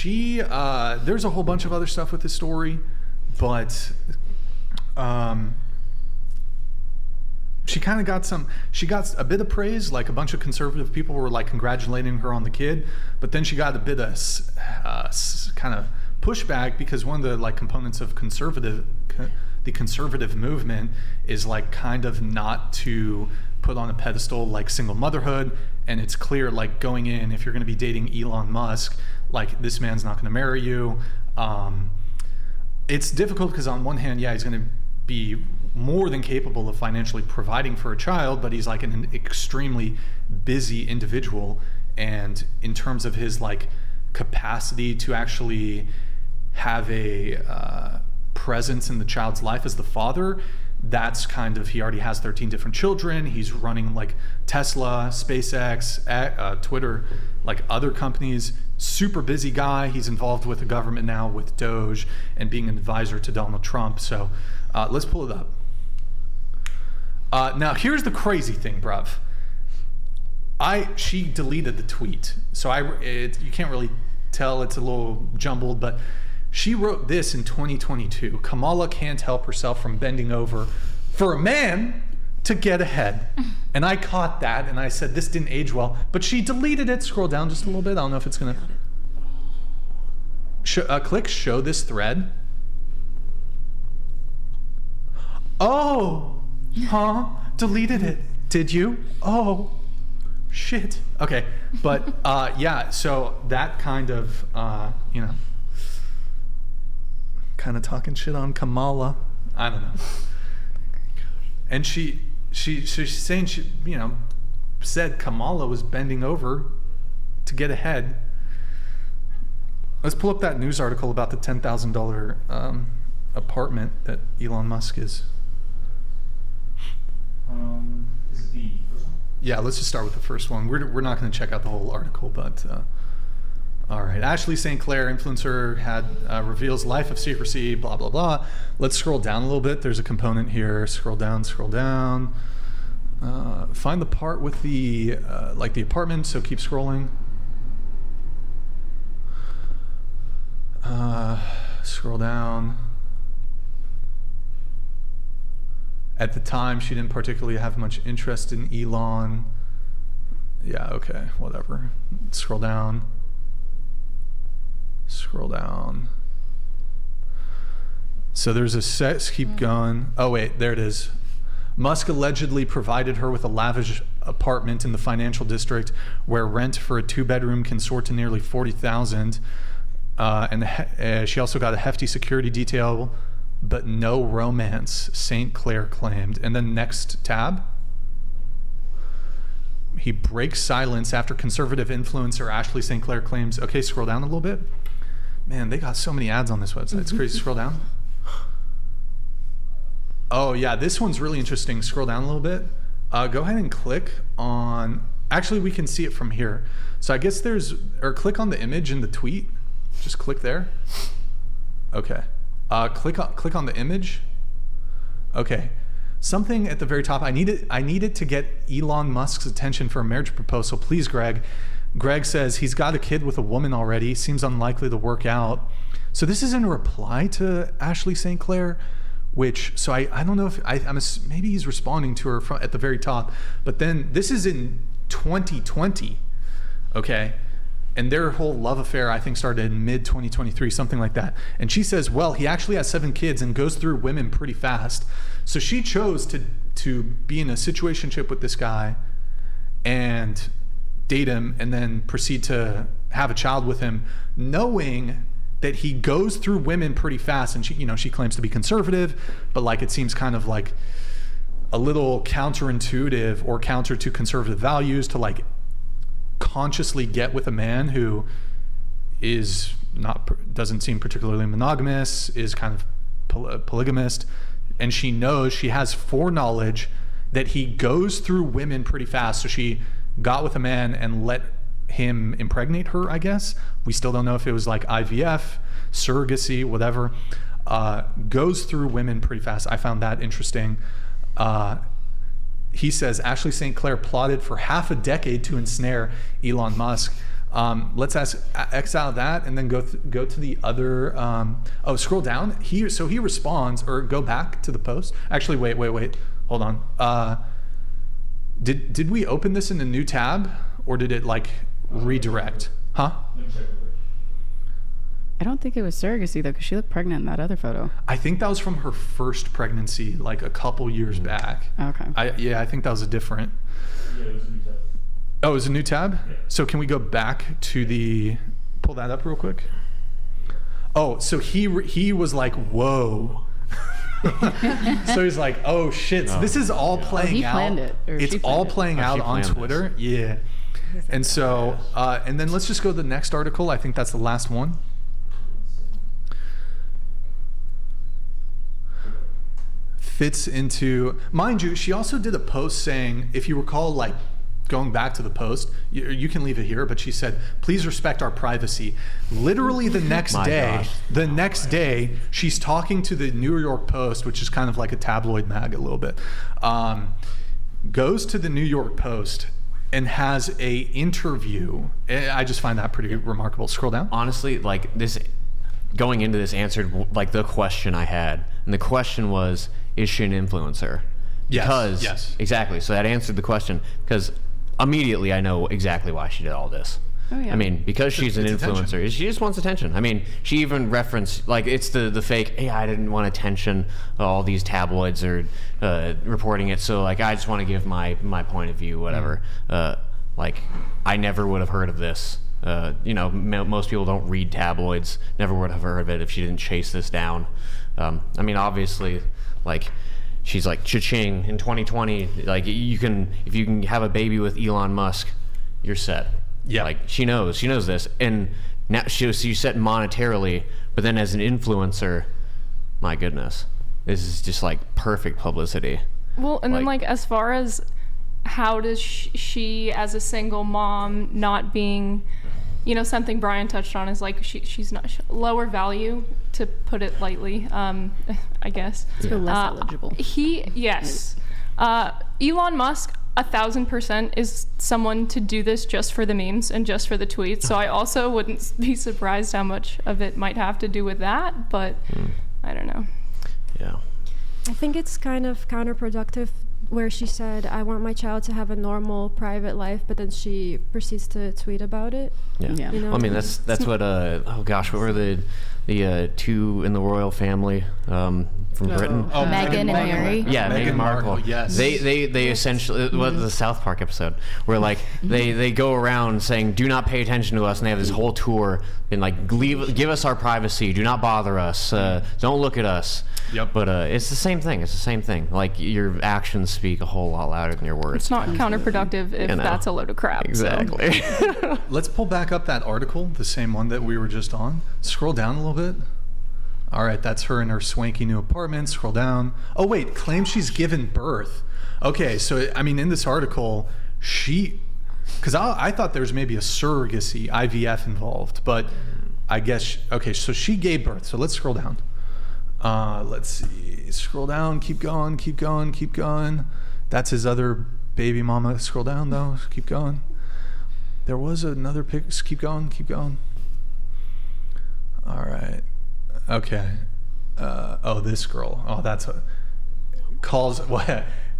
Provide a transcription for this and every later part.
There's a whole bunch of other stuff with this story, but she kind of got a bit of praise. Like a bunch of conservative people were like congratulating her on the kid, but then she got a bit of kind of pushback because one of the like components of the conservative movement is like kind of not to put on a pedestal like single motherhood. And it's clear, like going in, if you're going to be dating Elon Musk, like this man's not going to marry you. It's difficult because on one hand, yeah, he's going to be more than capable of financially providing for a child, but he's like an extremely busy individual. And in terms of his like capacity to actually have a presence in the child's life as the father, that's kind of, he already has 13 different children. He's running like Tesla, SpaceX, Twitter, like other companies. Super busy guy. He's involved with the government now with Doge and being an advisor to Donald Trump. So let's pull it up. Now here's the crazy thing, bruv. She deleted the tweet, so you can't really tell. It's a little jumbled, but she wrote this in 2022. Kamala can't help herself from bending over for a man to get ahead. And I caught that and I said, this didn't age well, but she deleted it. Scroll down just a little bit. I don't know if it's gonna click show this thread. Oh, huh? Deleted it. Did you? Oh, shit. Okay, but yeah, so that kind of, kind of talking shit on Kamala. I don't know. And she's saying she said Kamala was bending over to get ahead. Let's pull up that news article about the $10,000 apartment that Elon Musk is. Is it the first one? Yeah, let's just start with the first one. We're not going to check out the whole article, but all right. Ashley St. Clair, influencer, had reveals life of secrecy, blah, blah, blah. Let's scroll down a little bit. There's a component here. Scroll down. Find the part with the apartment, so keep scrolling. Scroll down. At the time, she didn't particularly have much interest in Elon. Yeah, okay, whatever. Scroll down. So there's a keep going. Oh wait, there it is. Musk allegedly provided her with a lavish apartment in the financial district where rent for a 2-bedroom can soar to nearly $40,000. And she also got a hefty security detail, but no romance, St. Clair claimed. And then next tab. He breaks silence after conservative influencer Ashley St. Clair claims. Okay, scroll down a little bit. Man, they got so many ads on this website. It's crazy. Scroll down. Oh yeah, this one's really interesting. Scroll down a little bit. Go ahead and click on, actually we can see it from here. So I guess click on the image in the tweet. Just click there. Okay. Click on the image. Okay. Something at the very top. I needed to get Elon Musk's attention for a marriage proposal. Please, Greg. Greg says he's got a kid with a woman already. Seems unlikely to work out. So this is in reply to Ashley St. Clair, so I don't know if maybe he's responding to her at the very top. But then this is in 2020. Okay. And their whole love affair, I think, started in mid-2023, something like that. And she says, well, he actually has 7 kids and goes through women pretty fast. So she chose to be in a situationship with this guy and date him and then proceed to have a child with him, knowing that he goes through women pretty fast. And she claims to be conservative, but like it seems kind of like a little counterintuitive or counter to conservative values to like consciously get with a man who doesn't seem particularly monogamous, is kind of polygamist, and she knows, she has foreknowledge that he goes through women pretty fast. So she got with a man and let him impregnate her, I guess. We still don't know if it was like IVF, surrogacy, whatever. Goes through women pretty fast. I found that interesting. He says Ashley St. Clair plotted for half a decade to ensnare Elon Musk. Let's X out that and then go to the other. Scroll down. He responds, or go back to the post. Actually, wait. Hold on. Did we open this in a new tab, or did it like redirect? Huh? Let me check real quick. I don't think it was surrogacy though, because she looked pregnant in that other photo. I think that was from her first pregnancy, like a couple years back. Okay. I think that was a different. Yeah, it was a new tab. Oh, it was a new tab? Yeah. So can we go back to pull that up real quick? Oh, so he was like, whoa. So he's like, oh shit. So this is all playing he out. planned it, or It's she all planned it. playing out She on planned Twitter. Yeah. And so, and then let's just go to the next article. I think that's the last one. Fits into, mind you, she also did a post saying, if you recall, like going back to the post, you can leave it here, but she said, please respect our privacy. Literally the next day, she's talking to the New York Post, which is kind of like a tabloid mag a little bit, goes to the New York Post and has a interview. I just find that pretty remarkable. Scroll down. Honestly, like this, going into this answered like the question I had, and the question was, is she an influencer? Yes, yes. Exactly. So that answered the question, because immediately I know exactly why she did all this. Oh, yeah. I mean, because she's an It's influencer, attention. she just wants attention. I mean, she even referenced, like, it's the fake, hey, I didn't want attention, all these tabloids are reporting it, so, like, I just want to give my point of view, whatever. Like, I never would have heard of this. Most people don't read tabloids, never would have heard of it if she didn't chase this down. I mean, obviously, like, she's like, cha-ching, in 2020, like, if you can have a baby with Elon Musk, you're set. Yeah. Like, she knows this. And now she's set monetarily, but then as an influencer, my goodness, this is just like perfect publicity. Well, and then like as far as how does she as a single mom not being, something Brian touched on is like she's not lower value, to put it lightly, I guess. So less eligible. Elon Musk 1,000% is someone to do this just for the memes and just for the tweets. So I also wouldn't be surprised how much of it might have to do with that, but I don't know. Yeah. I think it's kind of counterproductive where she said, I want my child to have a normal private life, but then she proceeds to tweet about it. Yeah. Yeah. You know? Well, I mean, that's what, what were the two in the royal family from Britain? Oh, Meghan and Harry. Yeah, Meghan Markle. Yes. They essentially, the South Park episode where like they go around saying, do not pay attention to us, and they have this whole tour and like give us our privacy, do not bother us, don't look at us. Yep. But it's the same thing. It's the same thing. Like, your actions speak a whole lot louder than your words. It's not counterproductive if that's a load of crap. so. Exactly. Let's pull back up that article, the same one that we were just on. Scroll down a little bit. All right, that's her in her swanky new apartment. Scroll down. Oh, wait, claims she's given birth. Okay, so, I mean, in this article, because I thought there was maybe a surrogacy, IVF involved, but I guess, okay, so she gave birth. So let's scroll down. Let's see. Scroll down. Keep going. That's his other baby mama. Scroll down, though. Keep going. There was another pic. Keep going. All right. Okay. This girl. Oh, that's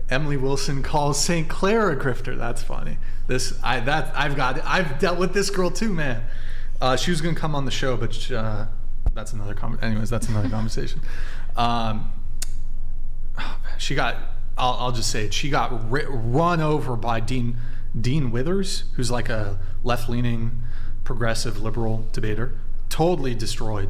Emily Wilson calls St. Clair a grifter. That's funny. I've dealt with this girl too, man. She was gonna come on the show, but that's another conversation. She got. I'll just say it. She got run over by Dean Withers, who's like a left-leaning, progressive, liberal debater. Totally destroyed.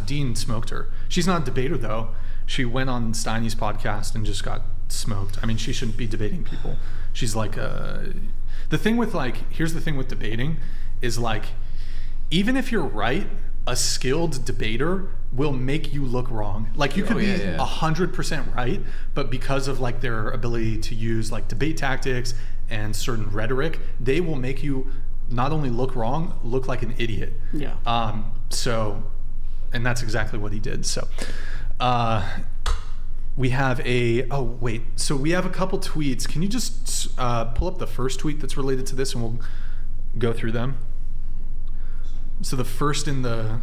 Dean smoked her. She's not a debater though. She went on Steiny's podcast and just got smoked. I mean, she shouldn't be debating people. She's like here's the thing with debating is like, even if you're right, a skilled debater will make you look wrong. Like, you could be 100% right, but because of like their ability to use like debate tactics and certain rhetoric, they will make you not only look wrong, look like an idiot. Yeah. And that's exactly what he did. So we have we have a couple tweets. Can you just pull up the first tweet that's related to this, and we'll go through them? So the first in the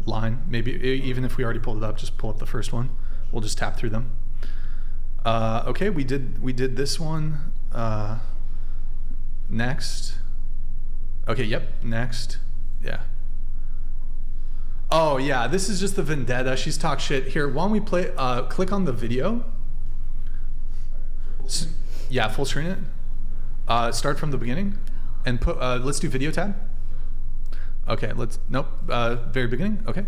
line, maybe even if we already pulled it up, just pull up the first one. We'll just tap through them. Okay, we did this one. Next. Okay, yep, next. Yeah. Oh yeah, this is just the vendetta. She's talked shit. Here, why don't we play, click on the video. Yeah, full screen it. Start from the beginning and put, let's do video tab. Okay, nope, very beginning, okay.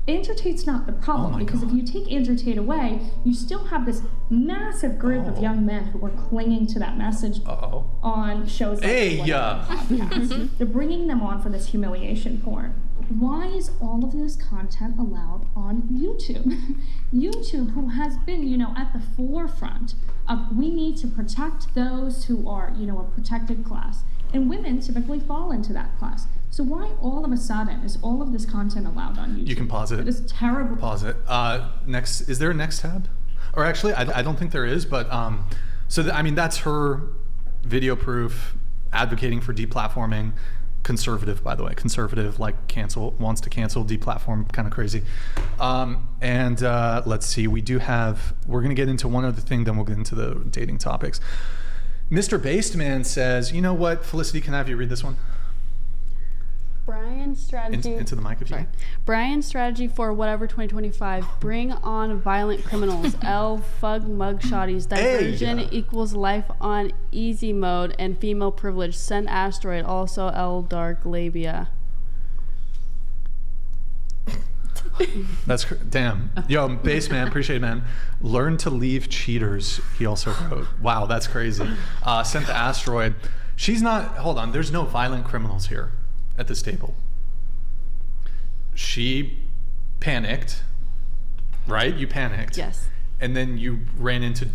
Andrew Tate's not the problem, Oh my because God. if you take Andrew Tate away, you still have this massive group of young men who are clinging to that message on shows like Hey, the yeah. podcast. They're bringing them on for this humiliation porn. Why is all of this content allowed on YouTube? YouTube, who has been, at the forefront of we need to protect those who are, a protected class. And women typically fall into that class. So why all of a sudden is all of this content allowed on YouTube? You can pause it. It is terrible. Pause it. Next, is there a next tab? Or actually, I don't think there is, but that's her video proof, advocating for deplatforming, conservative, by the way, conservative, like wants to cancel, deplatform, kind of crazy. Let's see, we're gonna get into one other thing, then we'll get into the dating topics. Mr. Basedman says, you know what, Felicity, can I have you read this one? Brian's strategy. Into the mic, if you Sorry. can. Brian's strategy for whatever 2025. Bring on violent criminals. L fug mug shotties. Diversion equals life on easy mode and female privilege. Send asteroid. Also L dark labia. That's damn. Yo, Baseman, appreciate it, man. Learn to leave cheaters, he also wrote. Wow, that's crazy. Sent the asteroid. She's not, hold on, there's no violent criminals here at this table. She panicked, right? You panicked. Yes. And then you ran into,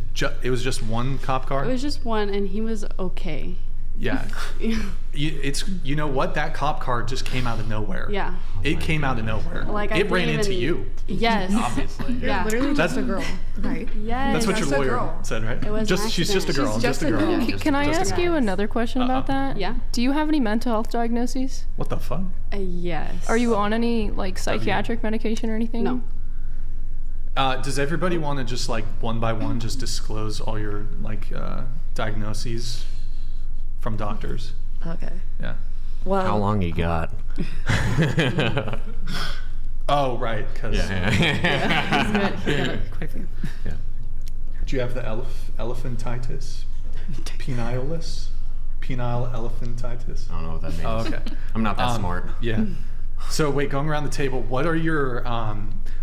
it was just one cop car? It was just one, and he was okay. Yeah. You know what? That cop car just came out of nowhere. Yeah. It came out of nowhere. Like, I it ran didn't into even- you. Yes. Obviously. You're Yeah. literally just a girl, right? Yes. That's what your just a lawyer girl. said, right? It was an She's just a accident. girl. She's just a girl. Yeah. Can I ask you another question about that? Yeah. Do you have any mental health diagnoses? What the fuck? Yes. Are you on any psychiatric medication or anything? No. Does everybody want to just one by one just disclose all your diagnoses from doctors? Okay. Yeah. Well, How long you got? Oh, right. Because He's got quite a few. do you have the elephantitis? Penialis? Penile elephantitis? I don't know what that means. Oh, okay. I'm not that smart. Yeah. So wait, going around the table, what are your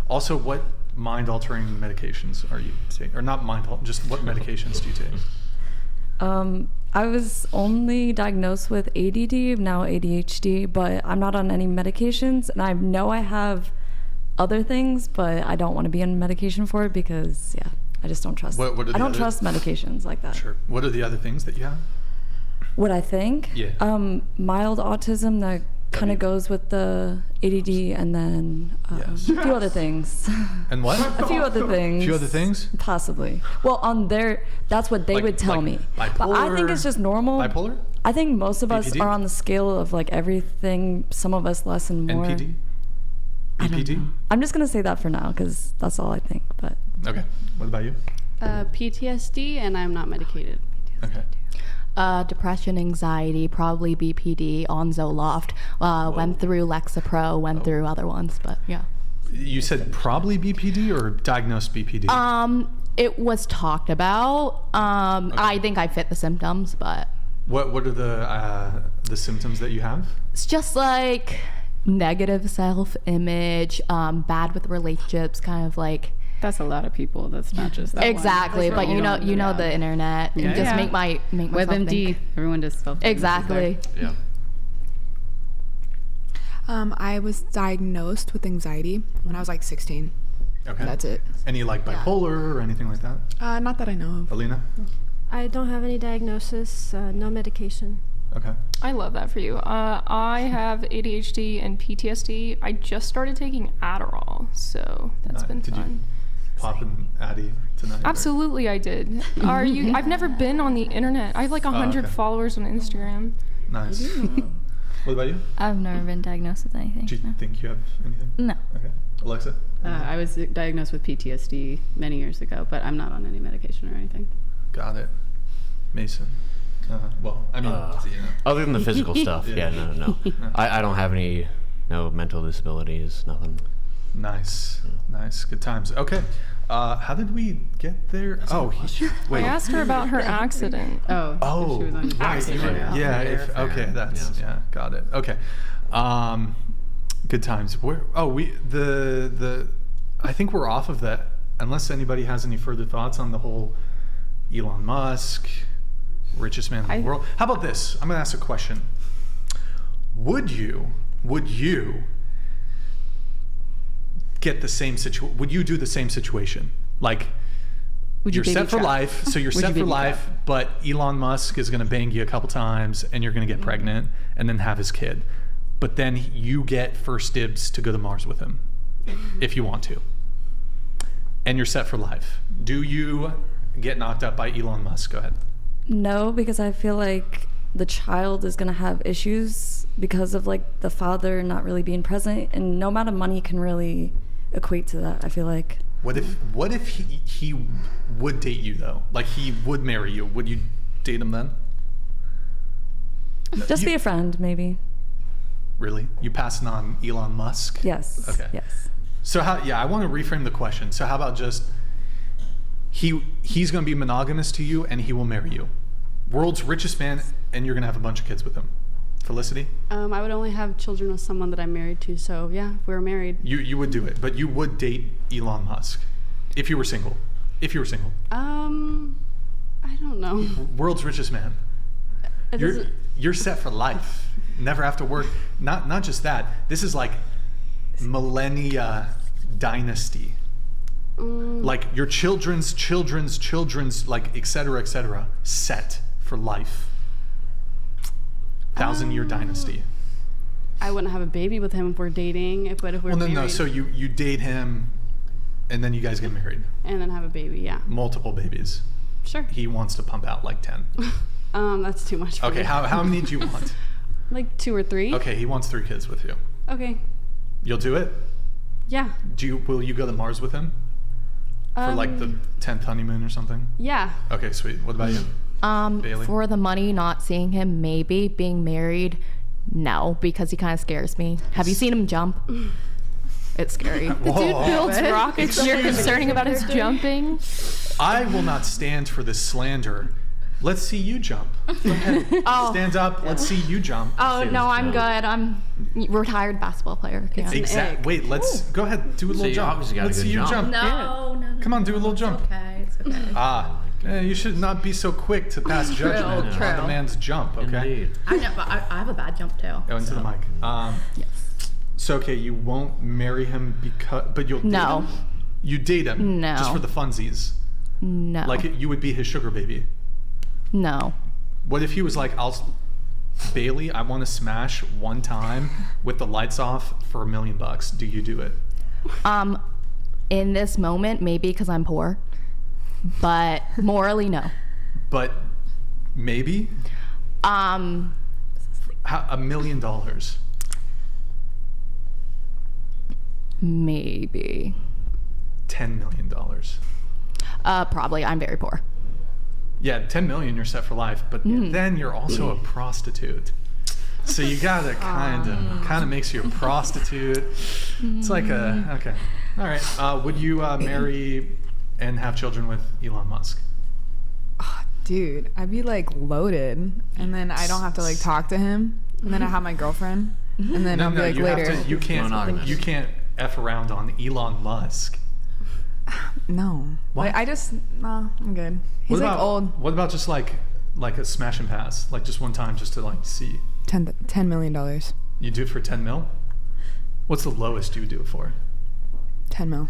also what mind-altering medications are you taking? Or not just what medications do you take? I was only diagnosed with ADD, now ADHD, but I'm not on any medications, and I know I have other things, but I don't want to be on medication for it because, I just don't trust. What are the I don't other- trust medications like that. Sure. What are the other things that you have? What I think? Yeah. Mild autism that kind of goes with the ADD, and then Yes. a few other things. And what? A few other things. A few other things? Possibly. Well, that's what they would tell me. But I think it's just normal. Bipolar? I think most of us BPD? are on the scale of everything. Some of us less and more. NPD? I don't BPD? know. I'm just gonna say that for now because that's all I think. But Okay. What about you? PTSD, and I'm not medicated. Okay. Depression, anxiety, probably BPD, on Zoloft. Went through Lexapro, went through other ones, but yeah. You said probably BPD or diagnosed BPD? It was talked about. I think I fit the symptoms, but What are the symptoms that you have? it's just negative self-image, bad with relationships, kind of That's a lot of people. That's not just that exactly. one. But you know the internet, and just make myself WebMD. think. Everyone just felt Exactly. Yeah. I was diagnosed with anxiety when I was 16. Okay. That's it. Any bipolar or anything like that? Not that I know of. Alina? I don't have any diagnosis, no medication. Okay. I love that for you. I have ADHD and PTSD. I just started taking Adderall, so that's been Did fun. you pop an Addy tonight? or- Absolutely, I did. Are you? I've never been on the internet. I have 100 okay. followers on Instagram. Nice. What about you? I've never been diagnosed with anything. Do you no. think you have anything? No. Okay. Alexa? I was diagnosed with PTSD many years ago, but I'm not on any medication or anything. Got it. Mason? Well, I mean, Other than the physical stuff, no. I don't have any, mental disabilities, nothing. Nice. Good times. Okay. How did we get there? I asked her about her accident. Oh, she was on right. Yeah. Okay. That's got it. Okay. Good times. I think we're off of that. Unless anybody has any further thoughts on the whole Elon Musk, richest man in the world. How about this? I'm gonna ask a question. Would you get the same situation? Would you do the same situation? Like, you're set for life, so you're set for life, but Elon Musk is going to bang you a couple times and you're going to get pregnant and then have his kid. But then you get first dibs to go to Mars with him if you want to. And you're set for life. Do you get knocked up by Elon Musk? Go ahead. No, because I feel like the child is going to have issues because of like the father not really being present, and no amount of money can really equate to that, I feel like. What if he would date you though? Like he would marry you. Would you date him then? Just be a friend, maybe. Really? You passing on Elon Musk? Yes. Okay. Yes. So I want to reframe the question. So how about just he's going to be monogamous to you and he will marry you. World's richest man, and you're going to have a bunch of kids with him. Felicity? I would only have children with someone that I'm married to, so yeah, if we were married. You would do it, but you would date Elon Musk if you were single. I don't know. World's richest man. You're set for life. Never have to work. Not just that. This is like millennia dynasty. Like your children's, like et cetera, set for life. 1,000-year dynasty. I wouldn't have a baby with him if we're dating, but if we're married. No. So you date him, and then you guys get married. And then have a baby, yeah. Multiple babies. Sure. He wants to pump out like 10. That's too much for me. Okay, how many do you want? Like 2 or 3. Okay, he wants 3 kids with you. Okay. You'll do it? Yeah. Will you go to Mars with him? For like the 10th honeymoon or something? Yeah. Okay, sweet. What about you? Bailey? For the money, not seeing him, maybe. Being married, no, because he kind of scares me. Have you seen him jump? It's scary. The dude builds rockets. You're concerning about his jumping? I will not stand for this slander. Let's see you jump. Go ahead. Stand up. Let's see you jump. Oh, no, I'm good. I'm a retired basketball player. Exactly. Wait, let's go ahead. Do a little jump. Let's see you jump. No. Come on, do a little jump. It's okay. You should not be so quick to pass judgment on the man's jump, okay? I know, but I have a bad jump too. Go into the mic. Yes. So, okay, you won't marry him but you'll date him? You date him? No. Just for the funsies? No. Like you would be his sugar baby? No. What if he was like, Bailey, I want to smash one time with the lights off for $1 million. Do you do it? In this moment, maybe because I'm poor, but morally, no. But maybe? $1 million. Maybe. $10 million. Probably. I'm very poor. Yeah, 10 million, you're set for life, but then you're also a prostitute. So you gotta kind of makes you a prostitute. It's like okay. All right. Would you marry and have children with Elon Musk? Oh, dude, I'd be like loaded, and then I don't have to like talk to him, and then I have my girlfend, and then I'll be like later. You can't F around on Elon Musk. No. What? Like, I'm good. He's like old. What about just like a smash and pass? Like just one time just to like see. $10 million. You do it for 10 mil? What's the lowest you would do it for? 10 mil.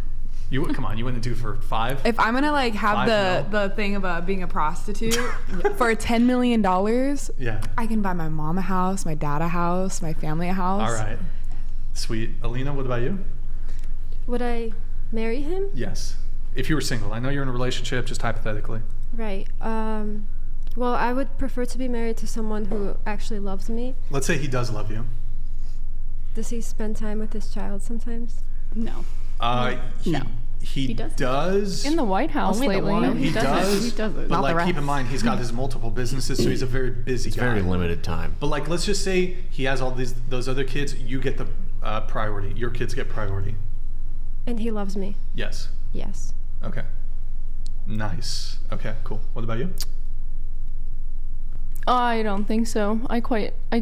Come on, you wouldn't do it for 5? If I'm gonna like have the thing about being a prostitute for $10 million, I can buy my mom a house, my dad a house, my family a house. All right. Sweet. Alina, what about you? Would I marry him? Yes. If you were single. I know you're in a relationship, just hypothetically. Right. Well, I would prefer to be married to someone who actually loves me. Let's say he does love you. Does he spend time with his child sometimes? No. He does. In the White House Only the lately. one. He does. He doesn't. But Not the like, keep rest. in mind, he's got his multiple businesses, so he's a very busy guy. Very limited time. But like, let's just say he has all those other kids. You get the priority. Your kids get priority. And he loves me. Yes. Yes. Okay. Nice. Okay. Cool. What about you? I don't think so.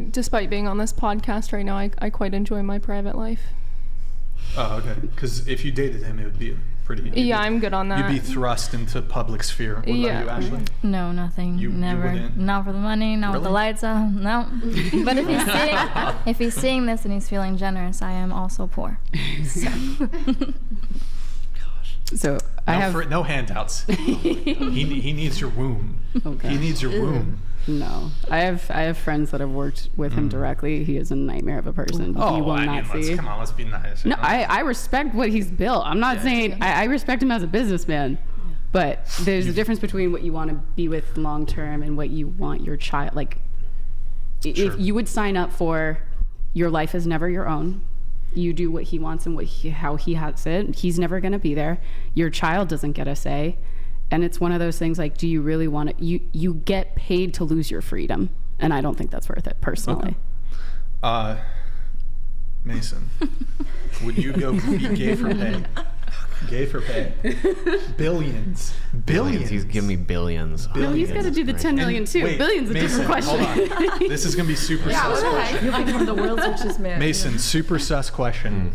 Despite being on this podcast right now, I quite enjoy my private life. Oh, okay. Because if you dated him, it would be pretty. Yeah, I'm good on that. You'd be thrust into public sphere. What about you, Ashley? No, nothing. You Never. wouldn't? Not for the money. Not with the Really? lights on. No. But if he's seeing this and he's feeling generous, I am also poor. So I have No handouts. he needs your womb. Okay. He needs your womb. No, I have friends that have worked with him directly. He is a nightmare of a person. Oh, he will I not mean, see. come on, let's be nice. No, I respect what he's built. I'm not saying I respect him as a businessman, but there's a difference between what you want to be with long term and what you want your child. Like, Sure. if you would sign up for your life is never your own. You do what he wants and how he has it. He's never going to be there. Your child doesn't get a say. And it's one of those things like, do you really want to, you get paid to lose your freedom. And I don't think that's worth it personally. Okay. Mason, would you go be gay for pay? Gay for pay. Billions. He's giving me billions. No, he's got to do the 10 million too. Wait, Billion's a Mason, different question. hold on. This is going to be super sus question. You'll become the world's richest man. Mason, super sus question.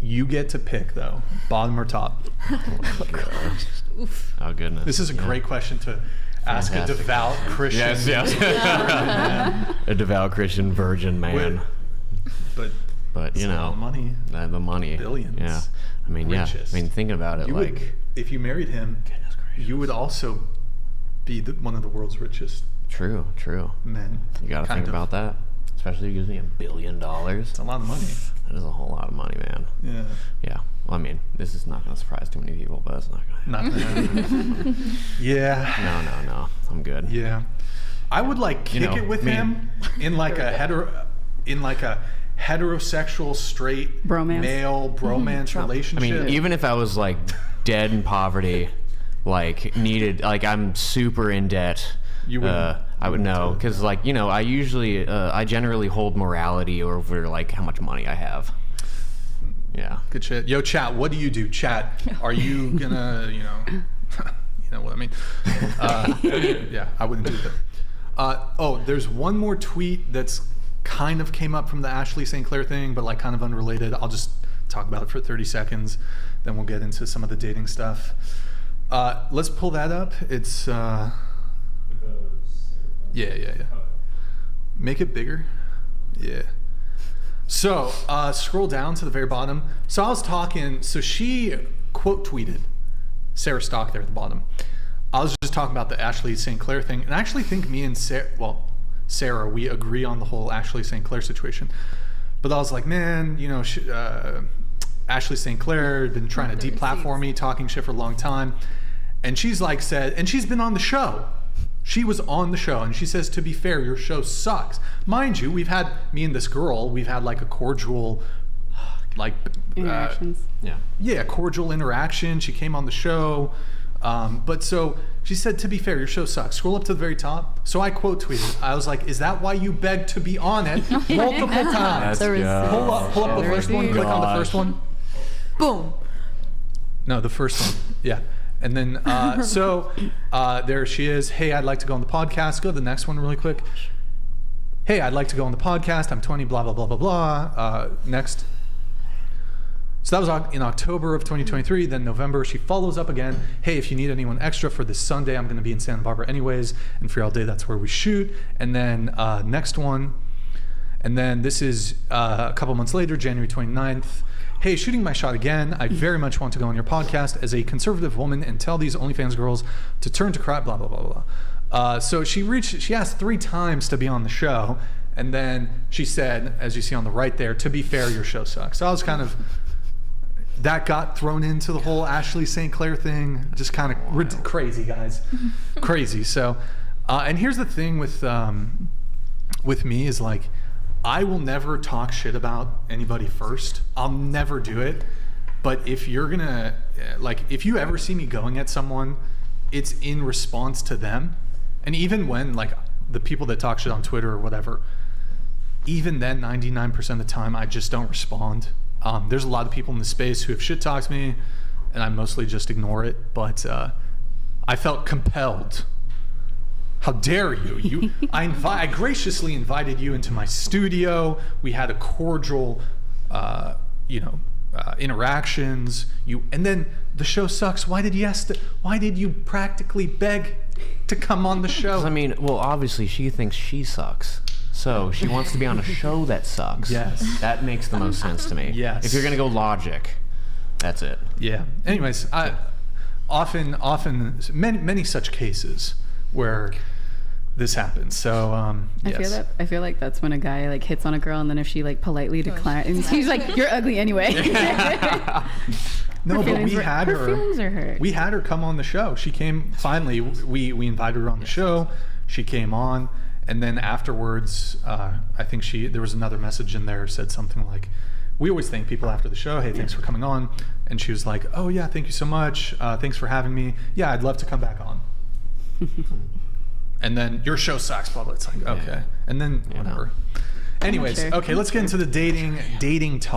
You get to pick, though, bottom or top. Oh, goodness. This is a great question to ask a Fantastic. devout Christian. Yes. A devout Christian virgin man. But you it's a lot know, of money. The money. Billions. Yeah. I mean, Richest. yeah. I mean, thinking about it, You like, would, if you married him, you would also be one of the world's richest true. men. You got to Kind think of. about that. Especially using $1 billion. It's a lot of money. That is a whole lot of money, man. Yeah. Yeah. Well, I mean, this is not going to surprise too many people, but it's not going to Not that. Yeah. No. I'm good. Yeah. I would like kick it with him in like a heterosexual straight Bromance. male bromance I relationship. mean, even if I was like dead in poverty, like needed, like I'm super in debt, You wouldn't- I would know, because like, you know, I generally hold morality over like how much money I have. Yeah. Good shit. Yo, chat, what do you do? Chat, are you gonna, you know what I mean? Yeah, I wouldn't do that. There's one more tweet that's kind of came up from the Ashley St. Clair thing, but like kind of unrelated. I'll just talk about it for 30 seconds, then we'll get into some of the dating stuff. Let's pull that up. It's, yeah. Make it bigger. Yeah. So, scroll down to the very bottom. So I was talking, so she quote tweeted Sarah Stock there at the bottom. I was just talking about the Ashley St. Clair thing, and I actually think me and Sarah, we agree on the whole Ashley St. Clair situation. But I was like, man, you know, Ashley St. Clair had been trying to deplatform me, talking shit for a long time. And she's like and she's been on the show. She was on the show, and she says, to be fair, your show sucks. Mind you, we've had, me and this girl, we've had like a cordial, like... Interactions. Cordial interaction. She came on the show. But so she said, to be fair, your show sucks. Scroll up to the very top. So I quote tweeted. I was like, is that why you begged to be on it multiple times? Let's go. Pull up the first one. Click on the first one. Boom. No, the first one. Yeah. And then, there she is. Hey, I'd like to go on the podcast. Go to the next one really quick. Hey, I'd like to go on the podcast. I'm 20, blah, blah, blah, blah, blah. Next. So that was in October of 2023. Then November, she follows up again. Hey, if you need anyone extra for this Sunday, I'm going to be in Santa Barbara anyways. And for all day, that's where we shoot. And then next one. And then this is a couple months later, January 29th. Hey, shooting my shot again. I very much want to go on your podcast as a conservative woman and tell these OnlyFans girls to turn to crap, blah, blah, blah, blah. So she asked 3 times to be on the show. And then she said, as you see on the right there, to be fair, your show sucks. So I was kind of, that got thrown into the whole Ashley St. Clair thing. Just kind of crazy, guys. Crazy. So, and here's the thing with me is like, I will never talk shit about anybody first. I'll never do it. But if you're gonna, like, if you ever see me going at someone, it's in response to them. And even when, like, the people that talk shit on Twitter or whatever, even then, 99% of the time, I just don't respond. There's a lot of people in the space who have shit talked me, and I mostly just ignore it. But I felt compelled. How dare you? I graciously invited you into my studio. We had a cordial, interactions. And then the show sucks. Why did you practically beg to come on the show? I mean, well, obviously she thinks she sucks. So she wants to be on a show that sucks. Yes. That makes the most sense to me. Yes. If you're going to go logic, that's it. Yeah. Anyways, often many such cases where this happens. So yes. I feel like that's when a guy like hits on a girl, and then if she like politely declines, he's like, "You're ugly anyway." No, but we had her. Her feelings are hurt. We had her come on the show. She came finally. We invited her on the show. She came on, and then afterwards, I think there was another message in there said something like, "We always thank people after the show. Hey, thanks for coming on." And she was like, "Oh yeah, thank you so much. Thanks for having me. Yeah, I'd love to come back on." And then your show sucks, blah blah. It's like okay, and then whatever. Anyways, okay, let's get into the dating talk.